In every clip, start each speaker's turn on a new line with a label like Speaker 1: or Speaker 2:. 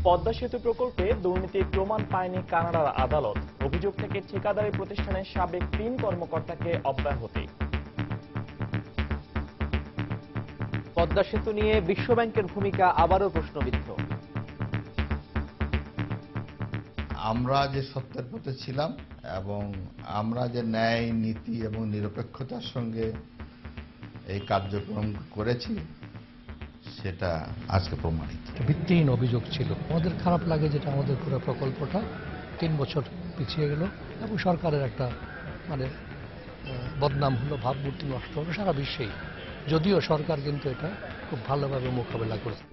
Speaker 1: পদ্মা সেতু প্রকল্পে দুর্নীতির প্রমাণ পায়নি কানাডার আদালত। অভিযোগ থেকে ঠিকাদারি প্রতিষ্ঠানের সাবেক ৩ কর্মকর্তাকে অব্যাহতি।
Speaker 2: পদ্মা সেতু নিয়ে বিশ্বব্যাংকের ভূমিকা আবারও প্রশ্নবিদ্ধ।
Speaker 3: আমরা যে সত্যের পথে ছিলাম এবং আমরা যে ন্যায়, নীতি এবং নিরপেক্ষতার সঙ্গে এই কার্যক্রম করেছি সেটা আজকে প্রমাণিত।
Speaker 4: ভিত্তিহীন অভিযোগ ছিল। আমাদের খারাপ লাগে যেটা আমাদের পুরো প্রকল্পটা ৩ বছর পিছিয়ে গেল এবং সরকারের একটা বদনাম হলো, ভাবমূর্তি নষ্ট হলো সারা বিশ্বেই। যদিও সরকার কিন্তু এটা খুব ভালোভাবে মোকাবেলা করেছে।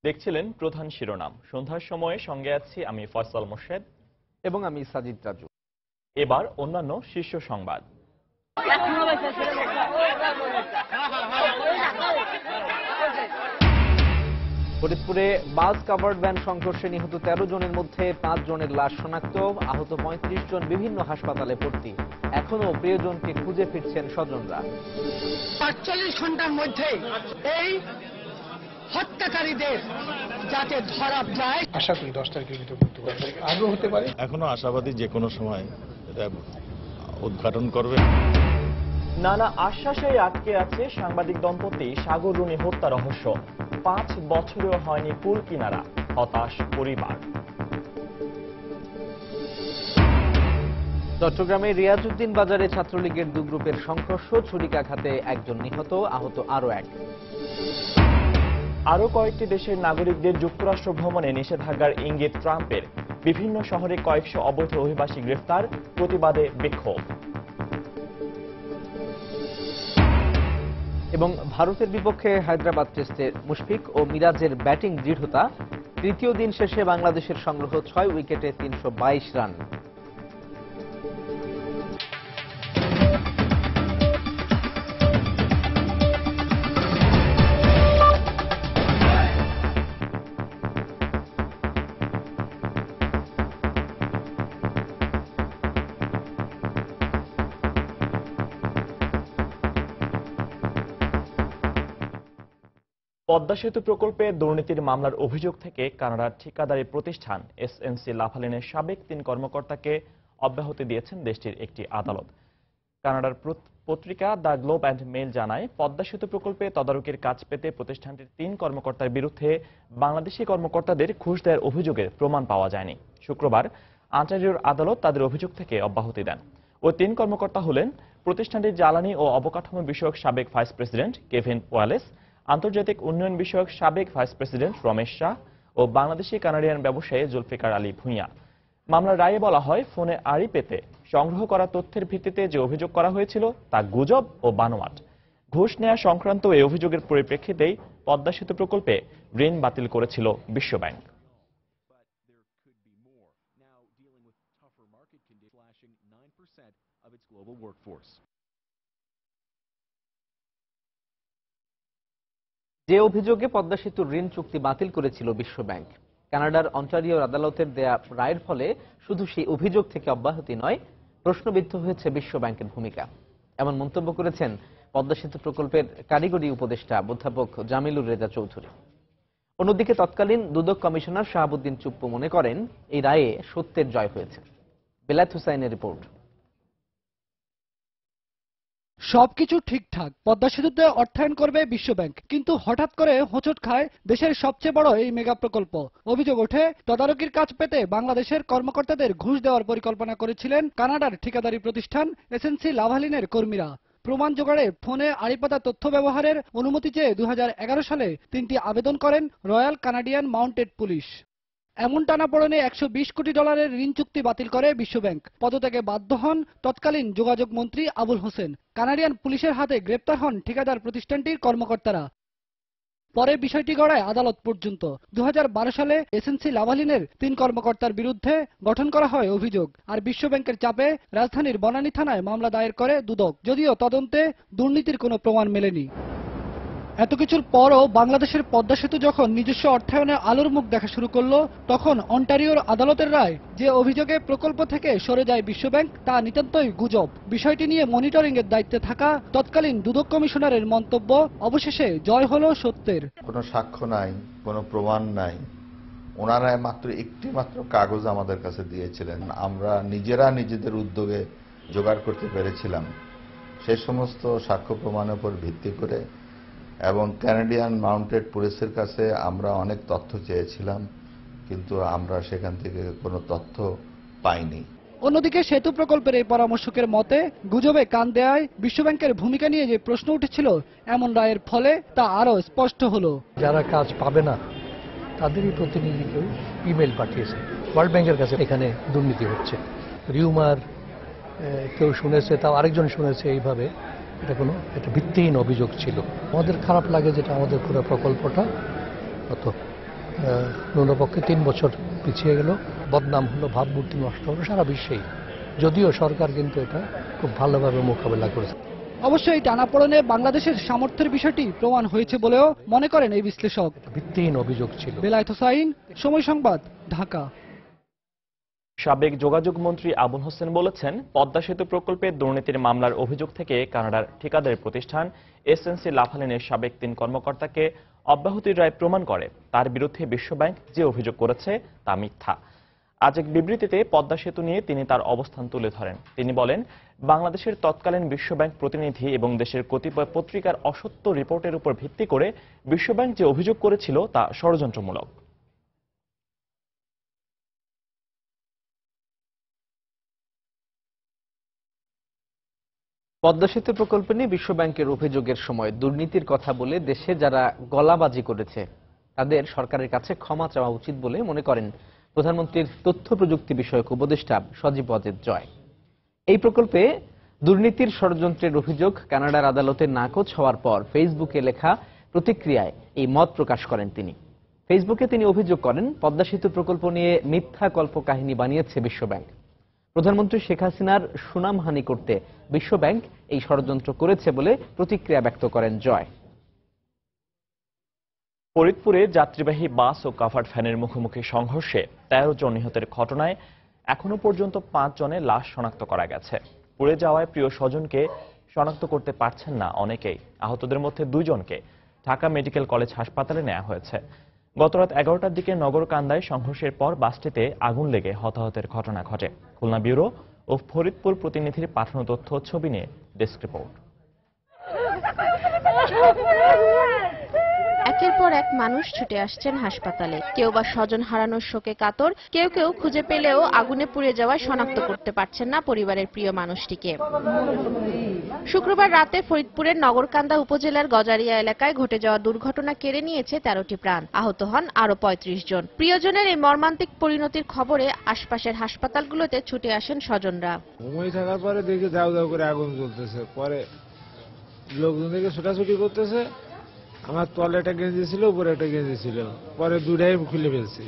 Speaker 1: দেখছিলেন প্রধান শিরোনাম। সন্ধ্যার সময়ে সঙ্গে আছি আমি ফয়সাল মোর্শেদ
Speaker 2: এবং আমি সাজিদ রাজু।
Speaker 1: এবার অন্যান্য শীর্ষ সংবাদ।
Speaker 2: ফরিদপুরে বাস কাভার্ড ভ্যান সংঘর্ষে নিহত ১৩ জনের মধ্যে ৫ জনের লাশ শনাক্ত, আহত ৩৫ জন বিভিন্ন হাসপাতালে ভর্তি। এখনো প্রিয়জনকে খুঁজে ফিরছেন স্বজনরা।
Speaker 5: ৪৮ ঘন্টার মধ্যে এই হত্যাকারীদের যাতে ধরা যায়।
Speaker 4: আশা করি ১০ তারিখের ভিতরে করতে পারবে, আগ্রহ হতে পারে।
Speaker 6: এখনো আশাবাদী যে কোনো সময় এটা উদ্ঘাটন করবে।
Speaker 1: নানা আশ্বাসে আটকে আছে সাংবাদিক দম্পতি সাগর রুনি হত্যা রহস্য। ৫ বছরেও হয়নি কুল কিনারা, হতাশ পরিবার।
Speaker 2: চট্টগ্রামের রিয়াজউদ্দিন বাজারে ছাত্রলীগের ২ গ্রুপের সংঘর্ষ, ছুরিকাঘাতে ১ জন নিহত, আহত আরও ১।
Speaker 1: আরও কয়েকটি দেশের নাগরিকদের যুক্তরাষ্ট্র ভ্রমণে নিষেধাজ্ঞার ইঙ্গিত ট্রাম্পের। বিভিন্ন শহরে কয়েকশো অবৈধ অভিবাসী গ্রেফতার, প্রতিবাদে বিক্ষোভ।
Speaker 2: এবং ভারতের বিপক্ষে হায়দ্রাবাদ টেস্টে মুশফিক ও মিরাজের ব্যাটিং দৃঢ়তা। তৃতীয় দিন শেষে বাংলাদেশের সংগ্রহ ৬ উইকেটে ৩২২ রান।
Speaker 1: পদ্মা সেতু প্রকল্পে দুর্নীতির মামলার অভিযোগ থেকে কানাডার ঠিকাদারি প্রতিষ্ঠান এসএনসি লাভালিনের সাবেক ৩ কর্মকর্তাকে অব্যাহতি দিয়েছেন দেশটির একটি আদালত। কানাডার পত্রিকা দ্য গ্লোব অ্যান্ড মেইল জানায়, পদ্মা সেতু প্রকল্পে তদারকির কাজ পেতে প্রতিষ্ঠানটির ৩ কর্মকর্তার বিরুদ্ধে বাংলাদেশি কর্মকর্তাদের ঘুষ দেওয়ার অভিযোগের প্রমাণ পাওয়া যায়নি। শুক্রবার অন্টারিওর আদালত তাদের অভিযোগ থেকে অব্যাহতি দেন। ওই ৩ কর্মকর্তা হলেন প্রতিষ্ঠানটির জ্বালানি ও অবকাঠামো বিষয়ক সাবেক ভাইস প্রেসিডেন্ট কেভিন ওয়ালেস, আন্তর্জাতিক উন্নয়ন বিষয়ক সাবেক ভাইস প্রেসিডেন্ট রমেশ শাহ ও বাংলাদেশি কানাডিয়ান ব্যবসায়ী জুলফিকার আলী ভূঁইয়া। মামলার রায়ে বলা হয়, ফোনে আড়ি পেতে সংগ্রহ করা তথ্যের ভিত্তিতে যে অভিযোগ করা হয়েছিল তা গুজব ও বানোয়াট। ঘুষ নেওয়া সংক্রান্ত এই অভিযোগের পরিপ্রেক্ষিতেই পদ্মা সেতু প্রকল্পে ঋণ বাতিল করেছিল বিশ্বব্যাংক।
Speaker 2: যে অভিযোগে পদ্মা সেতুর ঋণ চুক্তি বাতিল করেছিল বিশ্বব্যাংক, কানাডার অন্টারিওর আদালতের দেয়া রায়ের ফলে শুধু সেই অভিযোগ থেকে অব্যাহতি নয়, প্রশ্নবিদ্ধ হয়েছে বিশ্বব্যাংকের ভূমিকা। এমন মন্তব্য করেছেন পদ্মা সেতু প্রকল্পের কারিগরি উপদেষ্টা অধ্যাপক জামিলুর রেজা চৌধুরী। অন্যদিকে তৎকালীন দুদক কমিশনার শাহাবুদ্দিন চুপ্পু মনে করেন, এই রায়ে সত্যের জয় হয়েছে। বেলায়েত হুসাইনের রিপোর্ট।
Speaker 7: সবকিছু ঠিকঠাক, পদ্মা সেতুতে অর্থায়ন করবে বিশ্বব্যাংক, কিন্তু হঠাৎ করে হোঁচট খায় দেশের সবচেয়ে বড় এই মেগা প্রকল্প। অভিযোগ ওঠে, তদারকির কাজ পেতে বাংলাদেশের কর্মকর্তাদের ঘুষ দেওয়ার পরিকল্পনা করেছিলেন কানাডার ঠিকাদারি প্রতিষ্ঠান এসএনসি লাভালিনের কর্মীরা। প্রমাণ জোগাড়ে ফোনে আড়িপাতা তথ্য ব্যবহারের অনুমতি চেয়ে ২০১১ সালে ৩টি আবেদন করেন রয়্যাল কানাডিয়ান মাউন্টেড পুলিশ। এমন টানাপোড়েনে $১২০ কোটি ঋণ চুক্তি বাতিল করে বিশ্বব্যাংক। পদত্যাগে বাধ্য হন তৎকালীন যোগাযোগ মন্ত্রী আবুল হোসেন। কানাডিয়ান পুলিশের হাতে গ্রেপ্তার হন ঠিকাদার প্রতিষ্ঠানটির কর্মকর্তারা। পরে বিষয়টি গড়ায় আদালত পর্যন্ত। ২০১২ সালে এসএনসি লাভালিনের ৩ কর্মকর্তার বিরুদ্ধে গঠন করা হয় অভিযোগ, আর বিশ্বব্যাংকের চাপে রাজধানীর বনানী থানায় মামলা দায়ের করে দুদক, যদিও তদন্তে দুর্নীতির কোনো প্রমাণ মেলেনি। এত কিছুর পরও বাংলাদেশের পদ্মা সেতু যখন নিজস্ব অর্থায়নে আলোর মুখ দেখা শুরু করলো, তখন অন্টারিওর আদালতের রায় যে অভিযোগে প্রকল্প থেকে সরে যায় বিশ্বব্যাংক তা নিতান্তই গুজব। বিষয়টি নিয়ে মনিটরিং এর দায়িত্বে থাকা তৎকালীন দুদক কমিশনারের মন্তব্য, অবশেষে জয় হলো সত্যের।
Speaker 3: কোনো সাক্ষ্য নাই, কোনো প্রমাণ নাই, ওনারা মাত্র একটি মাত্র কাগজ আমাদের কাছে দিয়েছিলেন, আমরা নিজেরা নিজেদের উদ্যোগে জোগাড় করতে পেরেছিলাম। সেই সমস্ত সাক্ষ্য প্রমাণের উপর ভিত্তি করে এবং কানাডিয়ান মাউন্টেড পুলিশের কাছে আমরা অনেক তথ্য চেয়েছিলাম, কিন্তু আমরা সেখান থেকে কোনো তথ্য পাইনি।
Speaker 7: অন্যদিকে সেতু প্রকল্পের এই পরামর্শকের মতে, গুজবে কান দেয়ায় বিশ্বব্যাংকের ভূমিকা নিয়ে যে প্রশ্ন উঠেছিল, এমন রায়ের ফলে তা আরও স্পষ্ট হলো।
Speaker 4: যারা কাজ পাবে না তাদেরই প্রতিনিধিকেও ইমেল পাঠিয়েছে ওয়ার্ল্ড ব্যাংকের কাছে, এখানে দুর্নীতি হচ্ছে, রিউমার কেউ শুনেছে, তাও আরেকজন শুনেছে, এইভাবে এটা কোনো একটা ভিত্তিহীন অভিযোগ ছিল। আমাদের খারাপ লাগে যেটা আমাদের পুরো প্রকল্পটা কত ন্যূনপক্ষে 3 বছর পিছিয়ে গেল, বদনাম হলো, ভাবমূর্তি নষ্ট হলো সারা বিশ্বেই, যদিও সরকার কিন্তু এটা খুব ভালোভাবে মোকাবেলা করেছে।
Speaker 7: অবশ্য এই টানাপোড়েনে বাংলাদেশের সামর্থ্যের বিষয়টি প্রমাণ হয়েছে বলেও মনে করেন এই বিশ্লেষক।
Speaker 4: ভিত্তিহীন অভিযোগ ছিল।
Speaker 7: বেলায়েত হোসাইন, সময় সংবাদ, ঢাকা।
Speaker 1: সাবেক যোগাযোগ মন্ত্রী আবুল হোসেন বলেছেন, পদ্মা সেতু প্রকল্পে দুর্নীতির মামলার অভিযোগ থেকে কানাডার ঠিকাদারি প্রতিষ্ঠান এসএনসি লাভালিনের সাবেক 3 কর্মকর্তাকে অব্যাহতির রায় প্রমাণ করে তার বিরুদ্ধে বিশ্বব্যাংক যে অভিযোগ করেছে তা মিথ্যা। আজ এক বিবৃতিতে পদ্মা সেতু নিয়ে তিনি তার অবস্থান তুলে ধরেন। তিনি বলেন, বাংলাদেশের তৎকালীন বিশ্বব্যাংক প্রতিনিধি এবং দেশের কতিপয় পত্রিকার অসত্য রিপোর্টের উপর ভিত্তি করে বিশ্বব্যাংক যে অভিযোগ করেছিল তা ষড়যন্ত্রমূলক।
Speaker 2: পদ্মা সেতু প্রকল্প নিয়ে বিশ্বব্যাংকের অভিযোগের সময় দুর্নীতির কথা বলে দেশে যারা গলাবাজি করেছে তাদের সরকারের কাছে ক্ষমা চাওয়া উচিত বলে মনে করেন প্রধানমন্ত্রীর তথ্য প্রযুক্তি বিষয়ক উপদেষ্টা সজীব ওয়াজেদ জয়। এই প্রকল্পে দুর্নীতির ষড়যন্ত্রের অভিযোগ কানাডার আদালতে নাকচ হওয়ার পর ফেসবুকে লেখা প্রতিক্রিয়ায় এই মত প্রকাশ করেন তিনি। ফেসবুকে তিনি অভিযোগ করেন, পদ্মা সেতু প্রকল্প নিয়ে মিথ্যা কল্পকাহিনী বানিয়েছে বিশ্বব্যাংক। প্রধানমন্ত্রী শেখ হাসিনার সুনামহানি করতে বিশ্বব্যাংক এই ষড়যন্ত্র করেছে বলে প্রতিক্রিয়া ব্যক্ত করেন জয়।
Speaker 1: ফরিদপুরে যাত্রীবাহী বাস ও কাভার্ড ভ্যানের মুখোমুখি সংঘর্ষে 13 জন নিহতের ঘটনায় এখনো পর্যন্ত 5 জনের লাশ শনাক্ত করা গেছে। পুড়ে যাওয়ায় প্রিয় স্বজনকে শনাক্ত করতে পারছেন না অনেকেই। আহতদের মধ্যে 2 জনকে ঢাকা মেডিকেল কলেজ হাসপাতালে নেওয়া হয়েছে। গতরাত 11টার দিকে নগরকান্দায় সংঘর্ষের পর বাসটিতে আগুন লেগে হতাহতের ঘটনা ঘটে। খুলনা ব্যুরো ও ফরিদপুর প্রতিনিধির পাঠানো তথ্য ছবি নিয়ে ডেস্ক রিপোর্ট।
Speaker 8: একের পর এক মানুষ ছুটে আসছেন হাসপাতালে, কেউ বা স্বজন হারানোর শোকে কাতর, কেউ কেউ খুঁজে পেলেও আগুনে পুড়ে যাওয়ায় শনাক্ত করতে পারছেন না পরিবারের প্রিয় মানুষটিকে। শুক্রবার রাতে ফরিদপুরের নগরকান্দা উপজেলার গজারিয়া এলাকায় ঘটে যাওয়া দুর্ঘটনা কেড়ে নিয়েছে 13টি প্রাণ, আহত হন আরো 35 জন। প্রিয়জনের এই মর্মান্তিক পরিণতির খবরে আশপাশের হাসপাতালগুলোতে ছুটে আসেন স্বজনরা।
Speaker 9: ঘুমিয়ে থাকার পরে দেখে দাউ দাউ করে আগুন জ্বলতেছে, পরে লোকজন দেখে ছোটাছুটি করতেছে। আমার তলে একটা গেঞ্জি ছিল, উপরে একটা গেঞ্জি ছিল, পরে দুটাই খুলে ফেলছি।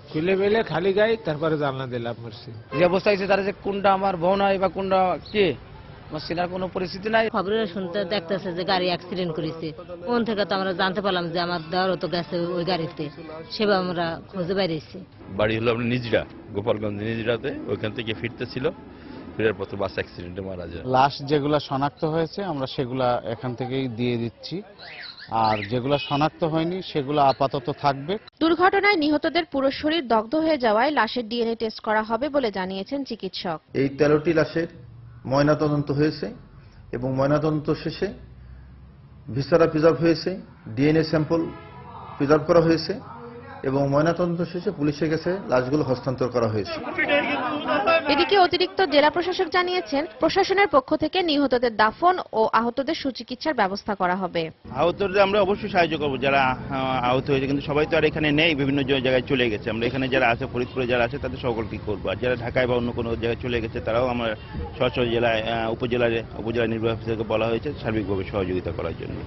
Speaker 9: খুলে ফেলে খালি গায়ে তারপরে জানলা দিয়ে লাভ মারছি।
Speaker 5: যে অবস্থা হয়েছে তারা যে কোনটা আমার বোন হয় বা কোনটা কে চেনার কোনো পরিস্থিতি নাই।
Speaker 10: খবরে শুনতে দেখতেছে যে গাড়ি অ্যাক্সিডেন্ট করেছে, ওখান থেকে তো আমরা জানতে পারলাম যে আমার দেওয়ারও তো গেছে ওই গাড়িতে, সেবা আমরা খুঁজে বেরিয়েছি।
Speaker 6: বাড়ি হলো আপনার নিজরা, গোপালগঞ্জ নিজরাতে, ওইখান থেকে ফিরতেছিল, ফেরার পথে বাস অ্যাক্সিডেন্টে মারা যায়।
Speaker 11: লাশ যেগুলা শনাক্ত হয়েছে আমরা সেগুলা এখান থেকেই দিয়ে দিচ্ছি, আর যেগুলো শনাক্ত হয়নি সেগুলো আপাতত থাকবে।
Speaker 8: দুর্ঘটনায় নিহতদের পুরো শরীর দগ্ধ হয়ে যাওয়ায় লাশের ডিএনএ টেস্ট করা হবে বলে জানিয়েছেন চিকিৎসক।
Speaker 12: এই 13টি লাশের ময়নাতদন্ত হয়েছে এবং ময়নাতদন্ত শেষে ভিসারা প্রিজার্ভ হয়েছে, ডিএনএ স্যাম্পল প্রিজার্ভ করা হয়েছে এবং ময়নাতদন্ত শেষে পুলিশের কাছে লাশগুলো হস্তান্তর করা হয়েছে।
Speaker 8: এদিকে অতিরিক্ত জেলা প্রশাসক জানিয়েছেন, প্রশাসনের পক্ষ থেকে নিহতদের দাফন ও আহতদের সুচিকিৎসার ব্যবস্থা করা হবে।
Speaker 13: আহতদের আমরা অবশ্যই সাহায্য করবো, যারা আহত হয়েছে, কিন্তু সবাই তো আর এখানে নেই, বিভিন্ন জায়গায় চলে গেছে। আমরা এখানে যারা আছে, ফরিদপুরে যারা আছে তাদের সকলকে করবো, আর যারা ঢাকায় বা অন্য কোনো জায়গায় চলে গেছে তারাও আমরা স্ব জেলায় উপজেলা নির্বাহী অফিসারকে বলা হয়েছে সার্বিকভাবে সহযোগিতা করার জন্য।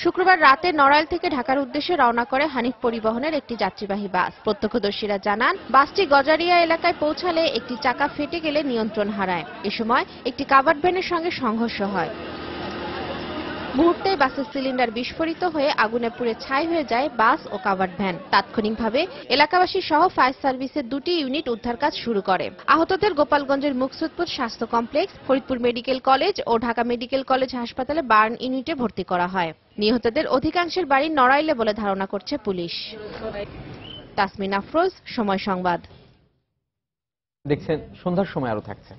Speaker 8: শুক্রবার রাতে নড়াইল থেকে ঢাকার উদ্দেশ্যে রওনা করে হানিফ পরিবহনের একটি যাত্রীবাহী বাস। প্রত্যক্ষদর্শীরা জানান, বাসটি গজারিয়া এলাকায় পৌঁছালে একটি চাকা ফেটে গেলে নিয়ন্ত্রণ হারায়। এ সময় একটি কাভার্ড ভ্যানের সঙ্গে সংঘর্ষ হয়। মুহূর্তেই বাসের সিলিন্ডার বিস্ফোরিত হয়ে আগুনে পুড়ে ছাই হয়ে যায় বাস ও কাভার্ড ভ্যান। তাৎক্ষণিকভাবে এলাকাবাসী সহ ফায়ার সার্ভিসের 2টি ইউনিট উদ্ধার কাজ শুরু করে। আহতদের গোপালগঞ্জের মুকসুদপুর স্বাস্থ্য কমপ্লেক্স, ফরিদপুর মেডিকেল কলেজ ও ঢাকা মেডিকেল কলেজ হাসপাতালে বার্ন ইউনিটে ভর্তি করা হয়। নিহতদের অধিকাংশের বাড়ি নড়াইলে বলে ধারণা করছে পুলিশ। তাসমিন আফরোজ, সময় সংবাদ।
Speaker 2: দেখছেন সন্ধ্যার সময় আরো থাকছে।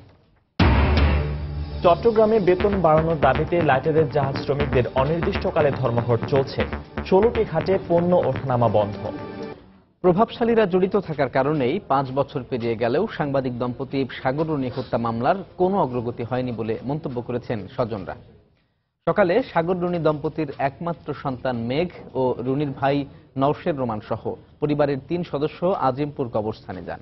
Speaker 1: চট্টগ্রামে বেতন বাড়ানোর দাবিতে লাইটারের জাহাজ শ্রমিকদের অনির্দিষ্টকালে ধর্মঘট চলছে। 16টি ঘাটে পণ্য ওঠানামা বন্ধ।
Speaker 2: প্রভাবশালীরা জড়িত থাকার কারণেই 5 বছর পেরিয়ে গেলেও সাংবাদিক দম্পতি সাগর রুনি হত্যা মামলার কোনো অগ্রগতি হয়নি বলে মন্তব্য করেছেন স্বজনরা। সকালে সাগর রুনি দম্পতির একমাত্র সন্তান মেঘ ও রুনির ভাই নওশের রোমান সহ পরিবারের 3 সদস্য আজিমপুর কবরস্থানে যান।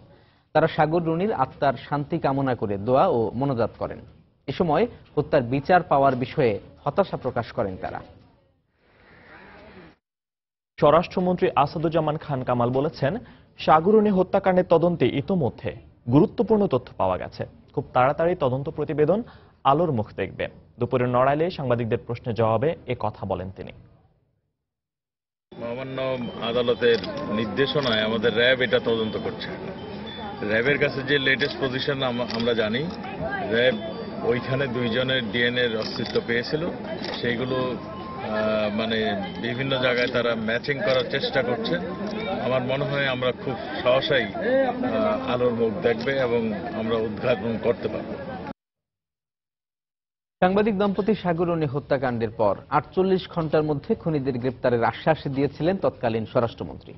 Speaker 2: তারা সাগর রুনির আত্মার শান্তি কামনা করে দোয়া ও মোনাজাত করেন। এ সময় হত্যার বিচার পাওয়ার বিষয়ে হতাশা প্রকাশ করেন তারা।
Speaker 1: স্বরাষ্ট্রমন্ত্রী আসাদুজ্জামান খান কামাল বলেছেন, সাগর রুনি হত্যাকাণ্ডের তদন্তে ইতোমধ্যে গুরুত্বপূর্ণ তথ্য পাওয়া গেছে। খুব তাড়াতাড়ি তদন্ত প্রতিবেদন আলোর মুখ দেখবে। দুপুরে নড়াইলে সাংবাদিকদের প্রশ্নের জবাবে এ কথা বলেন তিনি।
Speaker 14: মহামান্য আদালতের নির্দেশনায় আমাদের র্যাব এটা তদন্ত করছে। র্যাবের কাছে যে লেটেস্ট পজিশন আমরা জানি, র্যাব ওইখানে 2 জনের ডিএনএর অস্তিত্ব পেয়েছিল। সেইগুলো মানে বিভিন্ন জায়গায় তারা ম্যাচিং করার চেষ্টা করছে। আমার মনে হয় আমরা খুব সহসাই আলোর মুখ দেখবে এবং আমরা উদ্ঘাটন করতে পারব।
Speaker 2: সাংবাদিক দম্পতি সাগর রুনি হত্যাকাণ্ডের পর 48 ঘন্টার মধ্যে খুনিদের গ্রেপ্তারের আশ্বাস দিয়েছিলেন তৎকালীন স্বরাষ্ট্রমন্ত্রী।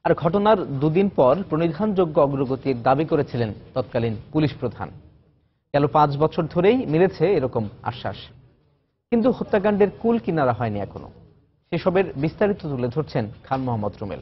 Speaker 2: আর ঘটনার 2 দিন পর প্রণিধানযোগ্য অগ্রগতির দাবি করেছিলেন তৎকালীন পুলিশ প্রধান। গেল 5 বছর ধরেই মিলেছে এরকম আশ্বাস, কিন্তু হত্যাকাণ্ডের কুল কিনারা হয়নি এখনো। সেসবের বিস্তারিত তুলে ধরছেন খান মোহাম্মদ রুমেল।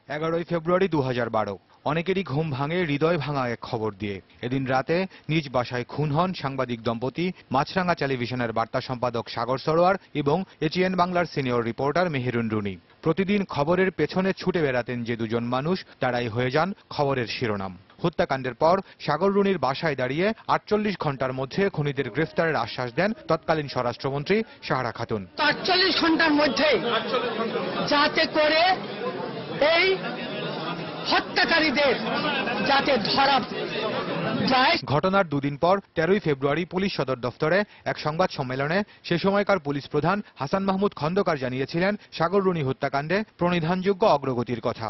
Speaker 15: 11 ফেব্রুয়ারি 2012 অনেকেরই ঘুম ভাঙে হৃদয় ভাঙা এক খবর দিয়ে। এদিন রাতে নিজ বাসায় খুন হন সাংবাদিক দম্পতি মাছরাঙা টেলিভিশনের বার্তা সম্পাদক সাগর সরোয়ার এবং এটিএন বাংলার সিনিয়র রিপোর্টার মেহেরুন রুনি। প্রতিদিন খবরের পেছনে ছুটে বেড়াতেন যে 2 জন মানুষ, তারাই হয়ে যান খবরের শিরোনাম। হত্যাকাণ্ডের পর সাগর রুনির বাসায় দাঁড়িয়ে 48 ঘন্টার মধ্যে খুনিদের গ্রেফতারের আশ্বাস দেন তৎকালীন স্বরাষ্ট্রমন্ত্রী সাহারা খাতুন।
Speaker 16: 48 ঘন্টার মধ্যে যাতে করে এই হত্যাকারীদের যাতে ধরা যায়।
Speaker 15: ঘটনার 2 দিন পর 13 ফেব্রুয়ারি পুলিশ সদর দফতরে এক সংবাদ সম্মেলনে সে সময়কার পুলিশ প্রধান হাসান মাহমুদ খন্দকার জানিয়েছিলেন সাগর রুনি হত্যাকাণ্ডে প্রণিধানযোগ্য অগ্রগতির কথা।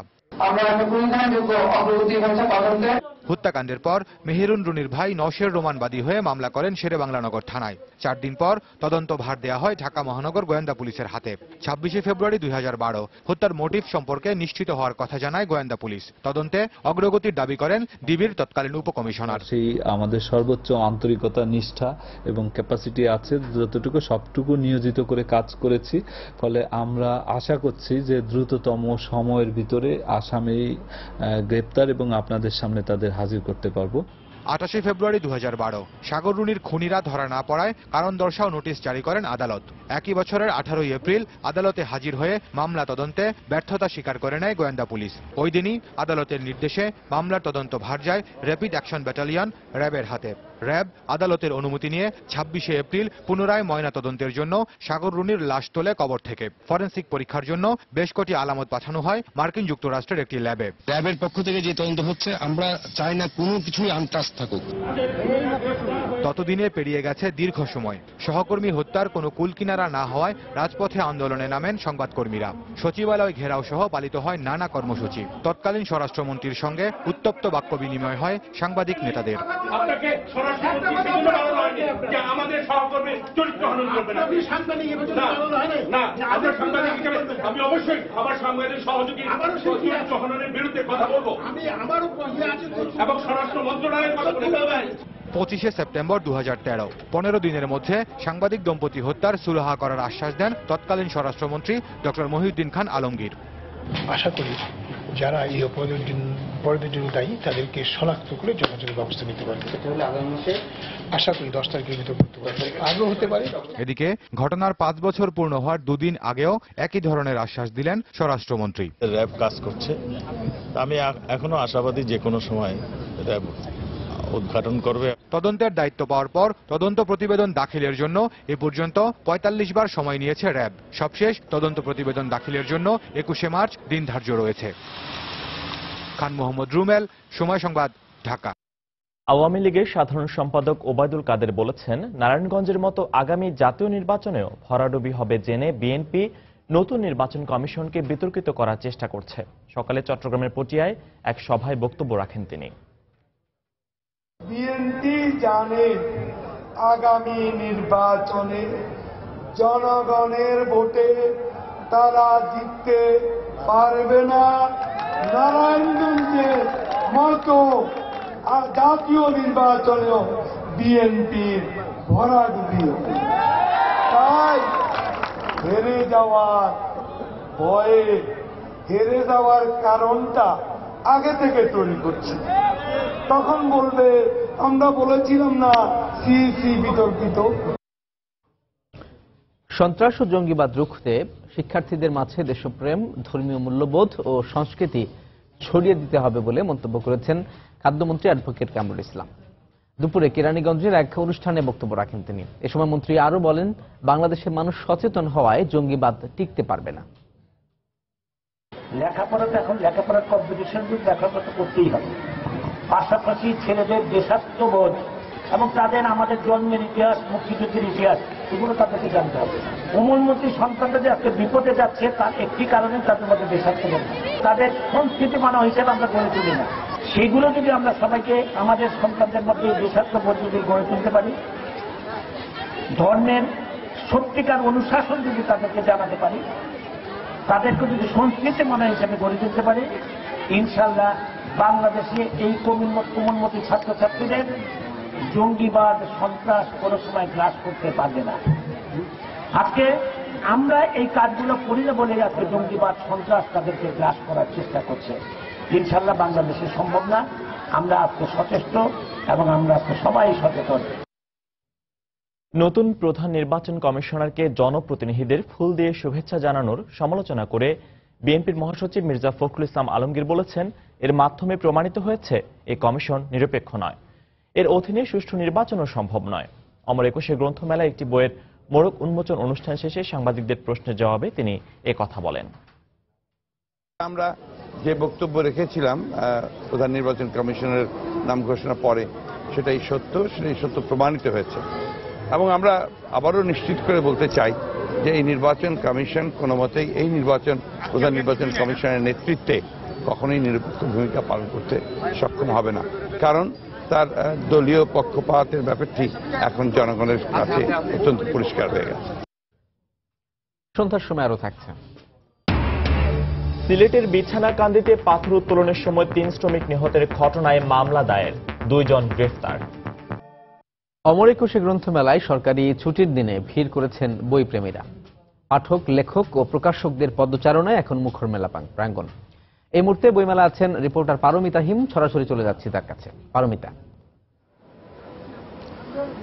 Speaker 15: হত্যাকাণ্ডের পর মেহেরুন রুনির ভাই নওশের রোমান বাদী হয়ে মামলা করেন শেরেবাংলানগর থানায়। 4 দিন পর তদন্ত ভার দেওয়া হয় ঢাকা মহানগর গোয়েন্দা পুলিশের হাতে। 26 ফেব্রুয়ারি 2012 হত্যার মোটিভ সম্পর্কে নিশ্চিত হওয়ার কথা জানায় গোয়েন্দা পুলিশ। তদন্তে অগ্রগতির দাবি করেন ডিবির তৎকালীন উপকমিশনার।
Speaker 17: সেই আমাদের সর্বোচ্চ আন্তরিকতা, নিষ্ঠা এবং ক্যাপাসিটি আছে, যতটুকু সবটুকু নিয়োজিত করে কাজ করেছি। ফলে আমরা আশা করছি যে দ্রুততম সময়ের ভিতরে আসামি গ্রেপ্তার এবং আপনাদের সামনে তাদের হাজির করতে পারবো।
Speaker 15: 28 ফেব্রুয়ারি 2012 সাগর রুনির খুনিরা ধরা না পড়ায় কারণ দর্শাও নোটিশ জারি করেন আদালত। একই বছরের 18 এপ্রিল আদালতে হাজির হয়ে মামলা তদন্তে ব্যর্থতা স্বীকার করে নেয় গোয়েন্দা পুলিশ। ওই দিনই আদালতের নির্দেশে মামলার তদন্ত ভার যায় র্যাপিড অ্যাকশন ব্যাটালিয়ন র্যাবের হাতে। র্যাব আদালতের অনুমতি নিয়ে 26 এপ্রিল পুনরায় ময়না তদন্তের জন্য সাগর রুনির লাশ তোলে কবর থেকে। ফরেনসিক পরীক্ষার জন্য বেশ কটি আলামত পাঠানো হয় মার্কিন যুক্তরাষ্ট্রের একটি ল্যাবে।
Speaker 18: র্যাবের পক্ষ থেকে যে তদন্ত হচ্ছে, আমরা চাই না কোনো কিছুই আনটাচ থাকুক।
Speaker 15: ততদিনে পেরিয়ে গেছে দীর্ঘ সময়। সহকর্মী হত্যার কোনো কুলকিনারা না হওয়ায় রাজপথে আন্দোলনে নামেন সংবাদকর্মীরা। সচিবালয় ঘেরাও সহ পালিত হয় নানা কর্মসূচি। তৎকালীন স্বরাষ্ট্রমন্ত্রীর সঙ্গে উত্তপ্ত বাক্য বিনিময় হয় সাংবাদিক নেতাদের।
Speaker 19: আমি অবশ্যই আমার সাংবাদিক সহযোগী চরিত্র হননের বিরুদ্ধে কথা বলবো এবং স্বরাষ্ট্র মন্ত্রণালয়ের কথা বলবো।
Speaker 15: 25 সেপ্টেম্বর 2013 15 দিনের মধ্যে সাংবাদিক দম্পতি হত্যার সুরাহা করার আশ্বাস দেন তৎকালীন স্বরাষ্ট্রমন্ত্রী ডক্টর মহিউদ্দিন খান আলমগীর।
Speaker 20: আশা করি যারা এই অপরাধের জন্য দায়ী তাদেরকে শনাক্ত করে যথাযথ ব্যবস্থা নিতে পারবে। আশা করি 10 তারিখের ভিতর করতে পারবে, আগেও হতে পারে।
Speaker 15: এদিকে ঘটনার 5 বছর পূর্ণ হওয়ার 2 দিন আগেও একই ধরনের আশ্বাস দিলেন স্বরাষ্ট্রমন্ত্রী।
Speaker 14: র্যাব কাজ করছে, আমি এখনো আশাবাদী যে কোনো সময় র্যাব উদ্ঘাটন করবে।
Speaker 15: তদন্তের দায়িত্ব পাওয়ার পর তদন্ত প্রতিবেদন দাখিলের জন্য এ পর্যন্ত ৪৫ বার সময় নিয়েছে র্যাব। সবশেষ তদন্ত প্রতিবেদন দাখিলের জন্য ২১শে মার্চ দিন ধার্য রয়েছে। খান মোহাম্মদ রুমেল, সময় সংবাদ, ঢাকা।
Speaker 1: আওয়ামী লীগের সাধারণ সম্পাদক ওবায়দুল কাদের বলেছেন, নারায়ণগঞ্জের মতো আগামী জাতীয় নির্বাচনেও ভরাডুবি হবে জেনে বিএনপি নতুন নির্বাচন কমিশনকে বিতর্কিত করার চেষ্টা করছে। সকালে চট্টগ্রামের পটিয়ায় এক সভায় বক্তব্য রাখেন তিনি।
Speaker 21: বিএনপি জানে আগামী নির্বাচনে জনগণের ভোটে তারা জিততে পারবে না। নারায়ণগঞ্জের মতো জাতীয় নির্বাচনেও বিএনপির ভরাডুবি হবে। তাই হেরে যাওয়ার ভয়ে, হেরে যাওয়ার কারণটা আগে থেকে তৈরি করছে। তখন বলবে আমরা বলেছিলাম না, সিইসি বিতর্কিত।
Speaker 2: সন্ত্রাস ও জঙ্গিবাদ রুখতে শিক্ষার্থীদের মাঝে দেশপ্রেম, ধর্মীয় মূল্যবোধ ও সংস্কৃতি ছড়িয়ে দিতে হবে বলে মন্তব্য করেছেন খাদ্যমন্ত্রী অ্যাডভোকেট কামরুল ইসলাম। দুপুরে কেরানীগঞ্জের এক অনুষ্ঠানে বক্তব্য রাখেন তিনি। এ সময় মন্ত্রী আরো বলেন, বাংলাদেশের মানুষ সচেতন হওয়ায় জঙ্গিবাদ টিকতে পারবে না।
Speaker 22: লেখাপড়াতে এখন লেখাপড়ার কম্পিটিশন লেখাপড়া করতেই হবে, পাশাপাশি ছেলেদের দেশাত্মবোধ এবং তাদের আমাদের জন্মের ইতিহাস, মুক্তিযুদ্ধের ইতিহাস, এগুলো তাদেরকে জানতে হবে। উমলমতি সন্তানরা যে আজকে বিপদে যাচ্ছে তার একটি কারণে তাদের মধ্যে দেশাত্মবোধ, তাদের সংস্কৃতি মানা হিসেবে আমরা গড়ে তুলি না। সেগুলো যদি আমরা সবাইকে আমাদের সন্তানদের মধ্যে দেশাত্মবোধ যদি গড়ে তুলতে পারি, ধর্মের সত্যিকার অনুশাসন যদি তাদেরকে জানাতে পারি, তাদেরকে যদি সংস্কৃতি মানা হিসেবে গড়ে তুলতে পারি, ইনশাল্লাহ বাংলাদেশে এই কোমলমতি ছাত্রছাত্রীদের জঙ্গিবাদ, সন্ত্রাস কোনো সময় গ্রাস করতে পারবে না। আজকে আমরা এই কাজগুলো করি না বলে আজকে জঙ্গিবাদ, সন্ত্রাস তাদেরকে গ্রাস করার চেষ্টা করছে। ইনশাল্লাহ বাংলাদেশে সম্ভব না। আমরা আজকে সচেষ্ট এবং আমরা আজকে সবাই সচেতন।
Speaker 1: নতুন প্রধান নির্বাচন কমিশনারকে জনপ্রতিনিধিদের ফুল দিয়ে শুভেচ্ছা জানানোর সমালোচনা করে বিএনপির মহাসচিব মির্জা ফখরুল ইসলাম আলমগীর বলেছেন, এর মাধ্যমে প্রমাণিত হয়েছে এই কমিশন নিরপেক্ষ নয়, এর অধীনে সুষ্ঠু নির্বাচনও সম্ভব নয়। অমর একুশে গ্রন্থমেলায় একটি বইয়ের মোড়ক উন্মোচন অনুষ্ঠান শেষে সাংবাদিকদের প্রশ্নের জবাবে তিনি কথা বলেন।
Speaker 23: আমরা যে বক্তব্য রেখেছিলাম প্রধান নির্বাচন কমিশনের নাম ঘোষণা পরে, সেটাই সত্য প্রমাণিত হয়েছে। এবং আমরা আবারও নিশ্চিত করে বলতে চাই যে এই নির্বাচন কমিশন কোনো মতেই এই প্রধান নির্বাচন কমিশনের নেতৃত্বে কখনোই নিরপেক্ষ ভূমিকা পালন করতে সক্ষম হবে না, কারণ তার দলীয় পক্ষপাতের ব্যাপারটি এখন জনগণের কাছে অত্যন্ত পরিষ্কার হয়ে গেছে।
Speaker 2: সন্ধ্যার সময় আরো থাকছে।
Speaker 1: সিলেটের বিছানাকান্দিতে পাথর উত্তোলনের সময় ৩ শ্রমিক নিহতের ঘটনায় মামলা দায়ের, ২ জন গ্রেফতার।
Speaker 2: অমর একুশে গ্রন্থমেলায় সরকারি ছুটির দিনে ভিড় করেছেন বইপ্রেমীরা। পাঠক, লেখক ও প্রকাশকদের পদচারণায় এখন মুখর মেলা প্রাঙ্গণ। এই মুহূর্তে বইমেলা আছেন রিপোর্টার পারমিতা হিম। সরাসরি চলে যাচ্ছি তার কাছে। পারমিতা।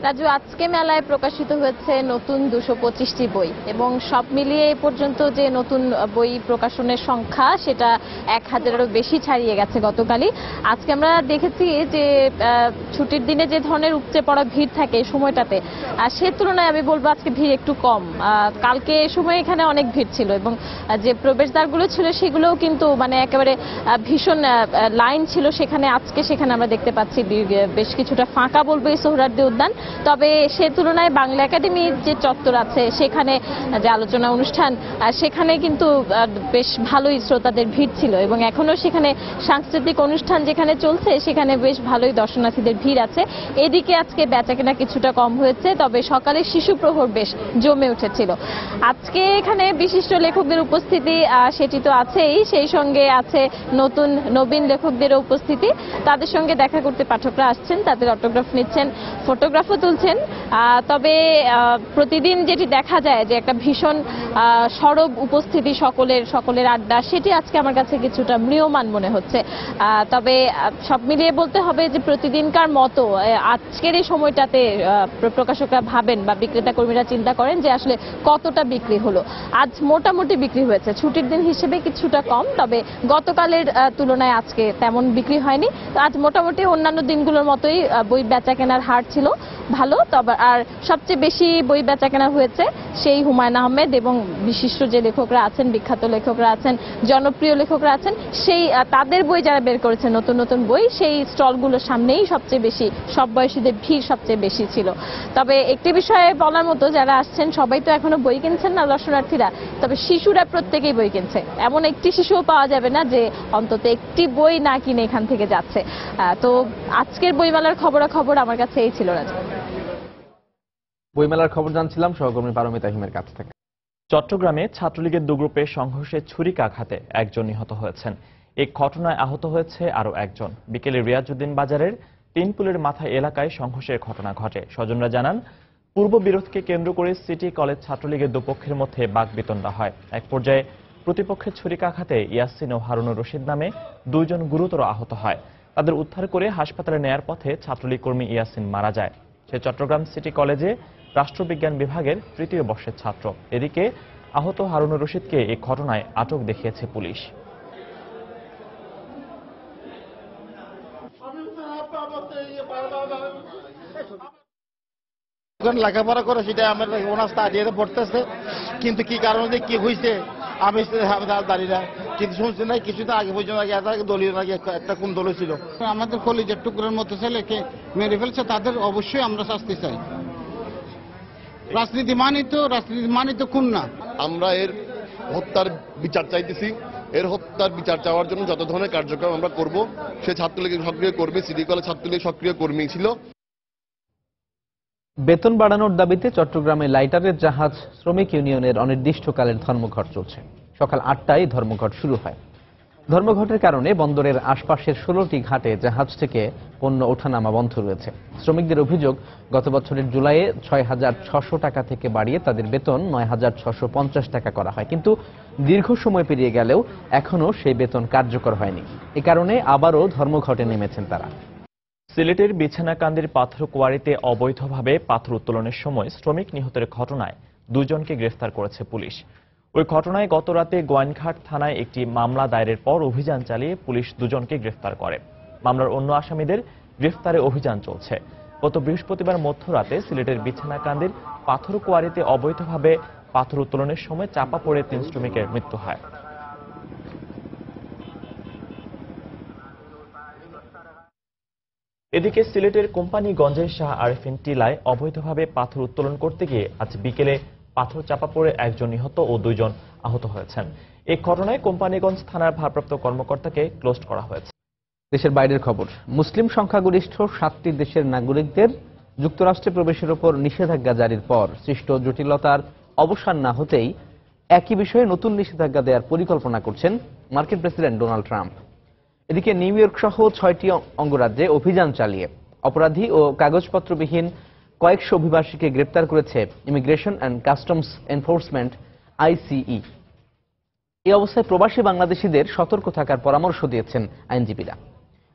Speaker 8: রাজু, আজকে মেলায় প্রকাশিত হয়েছে নতুন 225টি বই এবং সব মিলিয়ে এ পর্যন্ত যে নতুন বই প্রকাশনের সংখ্যা সেটা 1000-এরও বেশি ছাড়িয়ে গেছে গতকালই। আজকে আমরা দেখেছি যে ছুটির দিনে যে ধরনের উপচে পড়া ভিড় থাকে এই সময়টাতে, সে তুলনায় আমি বলবো আজকে ভিড় একটু কম। কালকে এই সময় এখানে অনেক ভিড় ছিল এবং যে প্রবেশদ্বারগুলো ছিল সেগুলোও কিন্তু মানে একেবারে ভীষণ লাইন ছিল সেখানে। আজকে সেখানে আমরা দেখতে পাচ্ছি বেশ কিছুটা ফাঁকা বলবো এই সোহরাওয়ার্দী উদ্যান। তবে সে তুলনায় বাংলা একাডেমির যে চত্বর আছে সেখানে যে আলোচনা অনুষ্ঠান, সেখানে কিন্তু বেশ ভালোই শ্রোতাদের ভিড় ছিল এবং এখনো সেখানে সাংস্কৃতিক অনুষ্ঠান যেখানে চলছে সেখানে বেশ ভালোই দর্শনার্থীদের ভিড় আছে। এদিকে আজকে বেচাকেনা কিছুটা কম হয়েছে, তবে সকালে শিশু প্রহর বেশ জমে উঠেছিল। আজকে এখানে বিশিষ্ট লেখকদের উপস্থিতি সেটি তো আছেই, সেই সঙ্গে আছে নবীন লেখকদের উপস্থিতি। তাদের সঙ্গে দেখা করতে পাঠকরা আসছেন, তাদের অটোগ্রাফ নিচ্ছেন, ফটোগ্রাফও
Speaker 3: তুলছেন। তবে প্রতিদিন যেটি দেখা যায় যে একটা ভীষণ সরব উপস্থিতি সকলের আড্ডা, সেটি আজকে আমার কাছে কিছুটা ম্রিয়মাণ মনে হচ্ছে। তবে সব মিলিয়ে বলতে হবে যে প্রতিদিনকার মতো আজকের এই সময়টাতে প্রকাশকরা ভাবেন বা বিক্রেতা কর্মীরা চিন্তা করেন যে আসলে কতটা বিক্রি হলো। আজ মোটামুটি বিক্রি হয়েছে, ছুটির দিন হিসেবে কিছুটা কম, তবে গতকালের তুলনায় আজকে তেমন বিক্রি হয়নি। তো আজ মোটামুটি অন্যান্য দিনগুলোর মতোই বই বেচা কেনার হার ছিল ভালো। তবে আর সবচেয়ে বেশি বই বেচা কেনা হয়েছে সেই হুমায়ুন আহমেদ এবং বিশিষ্ট যে লেখকরা আছেন, বিখ্যাত লেখকরা আছেন, জনপ্রিয় লেখকরা আছেন, সেই তাদের বই যারা বের করেছে নতুন নতুন বই, সেই স্টলগুলোর সামনেই সবচেয়ে বেশি সব বয়সীদের ভিড় সবচেয়ে বেশি ছিল। তবে একটি বিষয়ে বলার মতো, যারা আসছেন সবাই তো এখনো বই কিনছেন না দর্শনার্থীরা, তবে শিশুরা প্রত্যেকেই বই কিনছে। এমন একটি শিশুও পাওয়া যাবে না যে অন্তত একটি বই না কিনে এখান থেকে যাচ্ছে। তো আজকের বইমেলার খবরাখবর আমার কাছে এই ছিল। রাজা,
Speaker 2: বইমেলার খবর জানছিলাম সহকর্মী পারমিতা হিমের কাছ থেকে।
Speaker 1: চট্টগ্রামে ছাত্রলীগের দুগ্রুপে সংঘর্ষে ছুরিকাঘাতে একজন নিহত হয়েছেন। এই ঘটনায় আহত হয়েছে আরও একজন। বিকেলে রিয়াজউদ্দিন বাজারের তিনপুলের মাথায় এলাকায় সংঘর্ষের ঘটনা ঘটে। স্বজনরা জানান, পূর্ব বিরোধকে কেন্দ্র করে সিটি কলেজ ছাত্রলীগের দুপক্ষের মধ্যে বাকবিতণ্ডা হয়। এক পর্যায়ে প্রতিপক্ষের ছুরিকাঘাতে ইয়াসিন ও হারুনুর রশিদ নামে দুইজন গুরুতর আহত হয়। তাদের উদ্ধার করে হাসপাতালে নেয়ার পথে ছাত্রলীগ কর্মী ইয়াসিন মারা যায়। সে চট্টগ্রাম সিটি কলেজে রাষ্ট্রবিজ্ঞান বিভাগের তৃতীয় বর্ষের ছাত্র। এদিকে আহত হারুনুর রশিদকে এই ঘটনায় আটক দেখিয়েছে পুলিশ।
Speaker 4: লেখাপড়া করে সেটা আমার ওনার স্টাডিতে পড়তেছে, কিন্তু কি কারণে কি হয়েছে আমি দাঁড়িয়ে না, কিন্তু শুনছি না কিছুটা আগে পর্যন্ত দলীয় নাকি একটা কোন দল ছিল।
Speaker 11: আমাদের কলেজের টুকরোর মতো ছেলেকে মেরে ফেলছে, তাদের অবশ্যই আমরা শাস্তি চাই। রাজনীতি মানিত খুন না।
Speaker 7: আমরা এর হত্যার বিচার চাইতেছি। এর হত্যার বিচার চাওয়ার জন্য যত ধরনের কার্যক্রম আমরা করব। সে ছাত্রলীগের সক্রিয় কর্মী, সিটি কলেজ ছাত্রলীগ সক্রিয় কর্মী ছিল।
Speaker 2: বেতন বাড়ানোর দাবিতে চট্টগ্রামে লাইটারের জাহাজ শ্রমিক ইউনিয়নের অনির্দিষ্টকালের ধর্মঘট চলছে। সকাল 8টায় ধর্মঘট শুরু হয়। ধর্মঘটের কারণে বন্দরের আশপাশের 16টি ঘাটে জাহাজ থেকে পণ্য ওঠানামা বন্ধ রয়েছে। শ্রমিকদের অভিযোগ, গত বছরের জুলাইয়ে 6,600 টাকা থেকে বাড়িয়ে তাদের বেতন 9,650 টাকা করা হয়, কিন্তু দীর্ঘ সময় পেরিয়ে গেলেও এখনও সেই বেতন কার্যকর হয়নি। এ কারণে আবারও ধর্মঘটে নেমেছেন তারা।
Speaker 1: সিলেটের বিছানাকান্দির পাথর কোয়ারিতে অবৈধভাবে পাথর উত্তোলনের সময় শ্রমিক নিহতের ঘটনায় দুজনকে গ্রেফতার করেছে পুলিশ। ওই ঘটনায় গতরাতে গোয়াইনঘাট থানায় একটি মামলা দায়েরের পর অভিযান চালিয়ে পুলিশ দুজনকে গ্রেফতার করে। মামলার অন্য আসামিদের গ্রেফতারে অভিযান চলছে। গত বৃহস্পতিবার মধ্যরাতে সিলেটের বিছানাকান্দির পাথর কোয়ারিতে অবৈধভাবে পাথর উত্তোলনের সময় চাপা পড়ে 3 শ্রমিকের মৃত্যু হয়। এদিকে সিলেটের কোম্পানিগঞ্জের শাহ আরেফিন টিলায় অবৈধভাবে পাথর উত্তোলন করতে গিয়ে আজ বিকেলে পাথর চাপা পড়ে একজন নিহত ও 2 জন আহত হয়েছেন। এই ঘটনায় কোম্পানিগঞ্জ থানার ভারপ্রাপ্ত কর্মকর্তাকে ক্লোজ করা হয়েছে।
Speaker 2: দেশের বাইরের খবর, মুসলিম সংখ্যাগরিষ্ঠ 7টি দেশের নাগরিকদের যুক্তরাষ্ট্রে প্রবেশের উপর নিষেধাজ্ঞা জারির পর সৃষ্ট জটিলতার অবসান না হতেই একই বিষয়ে নতুন নিষেধাজ্ঞা দেওয়ার পরিকল্পনা করছেন মার্কিন প্রেসিডেন্ট ডোনাল্ড ট্রাম্প। এদিকে নিউ ইয়র্ক সহ 6টি অঙ্গরাজ্যে অভিযান চালিয়ে অপরাধী ও কাগজপত্রবিহীন কয়েকশো অভিবাসীকে গ্রেপ্তার করেছে immigration and customs enforcement ICE। এই অবস্থায় প্রবাসী বাংলাদেশিদের সতর্ক থাকার পরামর্শ দিয়েছেন আইনজীবীরা।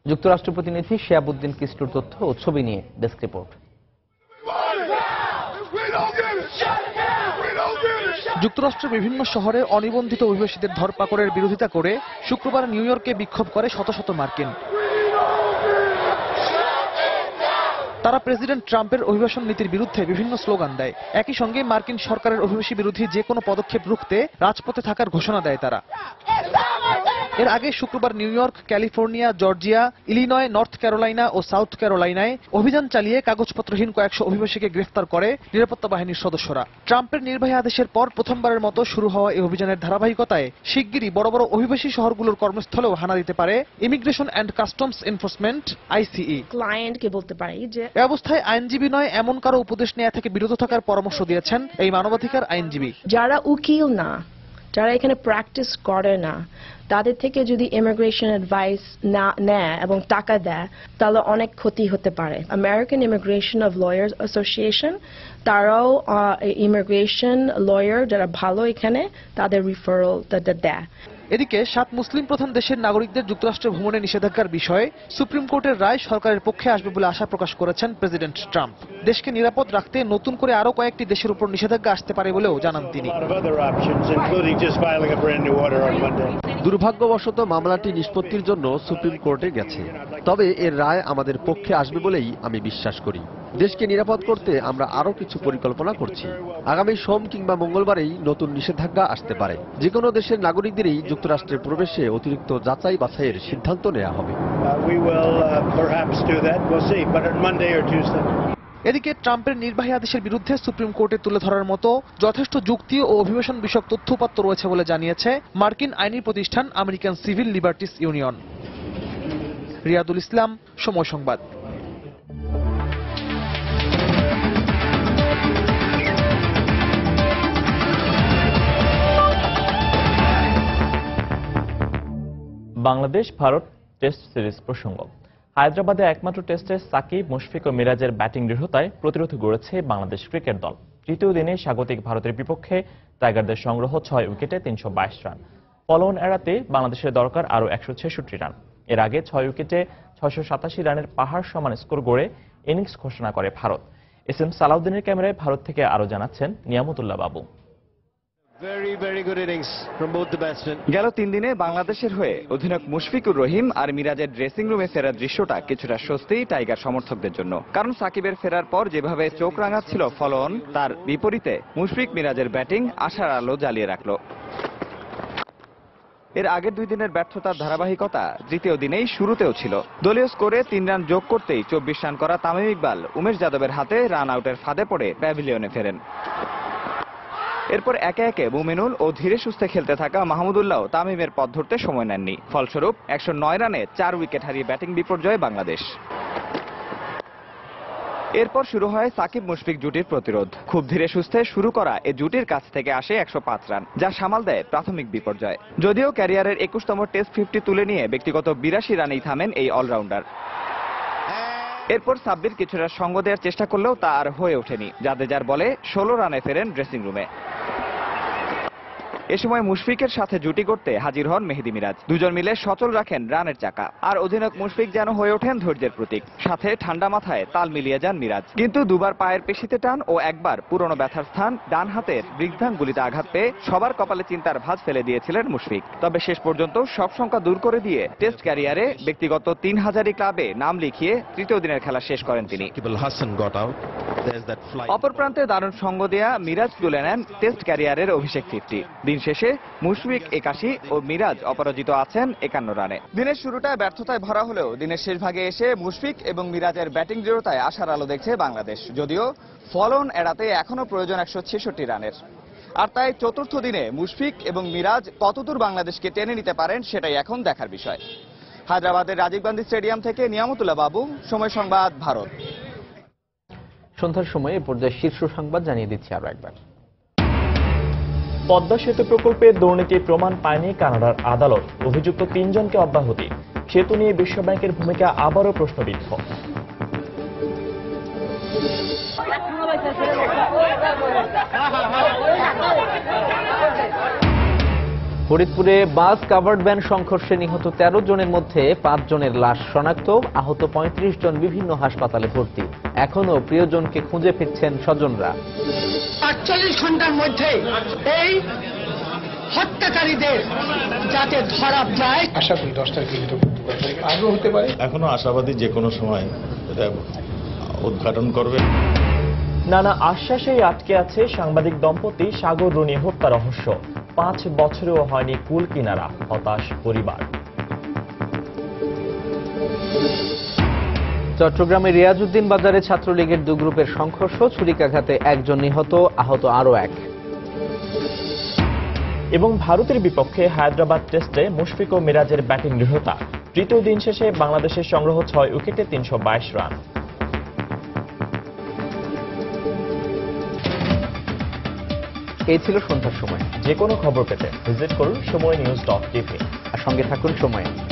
Speaker 2: যুক্তরাষ্ট্র প্রতিনিধি শিয়াবুদ্দিন কিস্টুর তথ্য ও ছবি নিয়ে ডেস্ক রিপোর্ট।
Speaker 24: যুক্তরাষ্ট্রের বিভিন্ন শহরে অনিবন্ধিত অভিবাসীদের ধরপাকড়ের বিরোধিতা করে শুক্রবার নিউ ইয়র্কে বিক্ষোভ করে শত শত মার্কিন। তারা প্রেসিডেন্ট ট্রাম্পের অভিবাসন নীতির বিরুদ্ধে বিভিন্ন স্লোগান দেয়। একই সঙ্গে মার্কিন সরকারের অভিবাসী বিরোধী যে কোনো পদক্ষেপ রুখতে রাজপথে থাকার ঘোষণা দেয় তারা। এর আগে শুক্রবার New York, California, Georgia, Illinois, North Carolina ও সাউথ ক্যারোলাইনায় অভিযান চালিয়ে কাগজপত্রহীন কয়েকশো অভিবাসীকে গ্রেফতার করে নিরাপত্তা বাহিনীর সদস্যরা। ট্রাম্পের নির্বাহী আদেশের পর প্রথমবারের মতো শুরু হওয়া এই অভিযানের ধারাবাহিকতায় শিগগিরই বড় বড় অভিবাসী শহরগুলোর কর্মস্থলেও হানা দিতে পারে immigration and customs enforcement ICE।
Speaker 25: ক্লায়েন্টকে বলতে পারি যে
Speaker 24: এ অবস্থায় আইনজীবী নয় এমন কারো উপদেশ নেওয়া থেকে বিরত থাকার পরামর্শ দিয়েছেন এই মানবাধিকার আইনজীবী।
Speaker 25: যারা উকিল না, যারা এখানে প্র্যাকটিস করে না, তাদের থেকে যদি ইমিগ্রেশন অ্যাডভাইস না নেয় এবং টাকা দেয় তাহলে অনেক ক্ষতি হতে পারে। American immigration of lawyers association তারাও ইমিগ্রেশন লয়ার যারা ভালো এখানে তাদের রিফারেল দেয়।
Speaker 24: এদিকে 7 মুসলিম প্রধান দেশের নাগরিকদের যুক্তরাষ্ট্রে ভ্রমণে নিষেধাজ্ঞার বিষয়ে সুপ্রিম কোর্টের রায় সরকারের পক্ষে আসবে বলে আশা প্রকাশ করেছেন প্রেসিডেন্ট ট্রাম্প। দেশকে নিরাপদ রাখতে নতুন করে আরও কয়েকটি দেশের উপর নিষেধাজ্ঞা আসতে পারে বলেও জানান তিনি।
Speaker 5: দুর্ভাগ্যবশত মামলাটি নিষ্পত্তির জন্য সুপ্রিম কোর্টে গেছে, তবে এর রায় আমাদের পক্ষে আসবে বলেই আমি বিশ্বাস করি। দেশকে নিরাপদ করতে আমরা আরও কিছু পরিকল্পনা করছি। আগামী সোম কিংবা মঙ্গলবারেই নতুন নিষেধাজ্ঞা আসতে পারে। যে কোনো দেশের নাগরিকদেরই যুক্তরাষ্ট্রে প্রবেশে অতিরিক্ত যাচাই বাছাইয়ের সিদ্ধান্ত নেওয়া হবে।
Speaker 24: এদিকে ট্রাম্পের নির্বাহী আদেশের বিরুদ্ধে সুপ্রিম কোর্টে তুলে ধরার মতো যথেষ্ট যুক্তি ও অভিবাসন বিষয়ক তথ্যউপাত্ত রয়েছে বলে জানিয়েছে মার্কিন আইনি প্রতিষ্ঠান American Civil Liberties Union. Riadul Islam, Somoy Sangbad.
Speaker 1: Bangladesh Bharat test series প্রসঙ্গ। হায়দ্রাবাদে একমাত্র টেস্টে সাকিব, মুশফিক ও মিরাজের ব্যাটিং দৃঢ়তায় প্রতিরোধ গড়েছে বাংলাদেশ ক্রিকেট দল। তৃতীয় দিনে স্বাগতিক ভারতের বিপক্ষে টাইগারদের সংগ্রহ 6 উইকেটে 322 রান। ফলোঅন এড়াতে বাংলাদেশের দরকার আরও 166 রান। এর আগে 6 উইকেটে 687 রানের পাহাড় সমান স্কোর গড়ে ইনিংস ঘোষণা করে ভারত। এসএম সালাউদ্দিনের ক্যামেরায় ভারত থেকে আরও জানাচ্ছেন নিয়ামতুল্লাহ বাবু।
Speaker 6: গেল 3 দিনে বাংলাদেশের হয়ে অধিনায়ক মুশফিকুর রহিম আর মিরাজের ড্রেসিং রুমে ফেরার দৃশ্যটা কিছুটা স্বস্তি টাইগার সমর্থকদের জন্য। কারণ সাকিবের ফেরার পর যেভাবে চোখ রাঙাচ্ছিল ফলোঅন, তার বিপরীতে মুশফিক মিরাজের ব্যাটিং আশার আলো জ্বালিয়ে রাখল। এর আগের 2 দিনের ব্যর্থতার ধারাবাহিকতা তৃতীয় দিনেই শুরুতেও ছিল। দলীয় স্কোরে 3 রান যোগ করতেই 24 রান করা তামিম ইকবাল উমেশ যাদবের হাতে রান আউটের ফাঁদে পড়ে প্যাভিলিয়নে ফেরেন। এরপর একে একে মুমিনুল ও ধীরে সুস্থে খেলতে থাকা মাহমুদুল্লাহ তামিমের পথ ধরতে সময় নেননি। ফলস্বরূপ 109 রানে 4 উইকেট হারিয়ে ব্যাটিং বিপর্যয়ে বাংলাদেশ। এরপর শুরু হয় সাকিব মুশফিক জুটির প্রতিরোধ। খুব ধীরে সুস্থে শুরু করা এ জুটির কাছ থেকে আসে 105 রান, যা সামাল দেয় প্রাথমিক বিপর্যয়। যদিও ক্যারিয়ারের 21তম টেস্ট 50 তুলে নিয়ে ব্যক্তিগত 82 রানেই থামেন এই অলরাউন্ডার। এরপর সাব্বির কিছুটা সঙ্গ দেওয়ার চেষ্টা করলেও তা আর হয়ে ওঠেনি। জাদেজার বলে 16 রানে ফেরেন ড্রেসিং রুমে। এ সময় মুশফিকের সাথে জুটি করতে হাজির হন মেহেদী মিরাজ। দুজন মিলে সচল রাখেন রানের চাকা। আর অধিনায়ক মুশফিক যেন হয়ে ওঠেন ধৈর্যের প্রতীক। সাথে ঠান্ডা মাথায় তাল মিলিয়ে যান মিরাজ। কিন্তু দুবার পায়ের পেশিতে টান ও একবার পুরনো ব্যথার স্থান ডান হাতের বৃদ্ধাঙ্গুলিতে আঘাত পেয়ে সবার কপালে চিন্তার ভাঁজ ফেলে দিয়েছিলেন মুশফিক। তবে শেষ পর্যন্ত সব শঙ্কা দূর করে দিয়ে টেস্ট ক্যারিয়ারে ব্যক্তিগত 3000 ক্লাবে নাম লিখিয়ে তৃতীয় দিনের খেলা শেষ করেন তিনি। অপর প্রান্তে দারুণ সঙ্গ দেয়া মিরাজ তুলে নেন টেস্ট ক্যারিয়ারের অভিষেক 50। দিন শেষে মুশফিক 81 ও মিরাজ অপরাজিত আছেন 51 রানে। দিনের শুরুটা ব্যর্থতায় ভরা হলেও দিনের শেষ ভাগে এসে মুশফিক এবং মিরাজের ব্যাটিং দৃঢ়তায় আশার আলো দেখছে বাংলাদেশ। যদিও ফলোঅন এড়াতে এখনো প্রয়োজন 166 রানের। আর তাই চতুর্থ দিনে মুশফিক এবং মিরাজ কতদূর বাংলাদেশকে টেনে নিতে পারেন সেটাই এখন দেখার বিষয়। হায়দ্রাবাদের রাজীব গান্ধী স্টেডিয়াম থেকে নিয়ামতুল্লাহ বাবু, সময় সংবাদ, ভারত।
Speaker 2: সন্ধ্যার সময় এ পর্যায়ে শীর্ষ সংবাদ জানিয়ে দিচ্ছি আরো একবার।
Speaker 1: পদ্মা সেতু প্রকল্পে দুর্নীতির প্রমাণ পায়নি কানাডার আদালত। অভিযুক্ত 3 জনকে অব্যাহতি। সেতু নিয়ে বিশ্বব্যাংকের ভূমিকা আবারও প্রশ্নবিদ্ধ।
Speaker 2: ফরিদপুরে বাস কাভার্ড ভ্যান সংঘর্ষে নিহত 13 জনের মধ্যে 5 জনের লাশ শনাক্ত। আহত 35 জন বিভিন্ন হাসপাতালে ভর্তি। এখনো প্রিয়জনকে খুঁজে ফিরছেন স্বজনরা।
Speaker 16: 48 ঘন্টার মধ্যে এই হত্যাকারীদের যাতে ধরা যায়,
Speaker 20: আশা করি 10 তারিখে করতে পারবে। আরও হতে পারে।
Speaker 14: এখনো আশাবাদী যে কোনো সময় এটা উদ্ঘাটন করবে।
Speaker 1: নানা আশ্বাসেই আটকে আছে সাংবাদিক দম্পতি সাগর রুনি হত্যা রহস্য। 5 বছরেও হয়নি কুল কিনারা, হতাশ পরিবার।
Speaker 2: চট্টগ্রামের রিয়াজউদ্দিন বাজারে ছাত্রলীগের 2 গ্রুপের সংঘর্ষ, ছুরিকাঘাতে 1 জন নিহত, আহত আরও 1।
Speaker 1: এবং ভারতের বিপক্ষে হায়দ্রাবাদ টেস্টে মুশফিক ও মিরাজের ব্যাটিং দৃঢ়তা। তৃতীয় দিন শেষে বাংলাদেশের সংগ্রহ 6 উইকেটে 322 রান।
Speaker 2: এই ছিল সন্ধ্যার সময়।
Speaker 1: যে কোনো খবর পেতে ভিজিট করুন সময়নিউজ.tv
Speaker 2: আর সঙ্গে থাকুন সময়ে।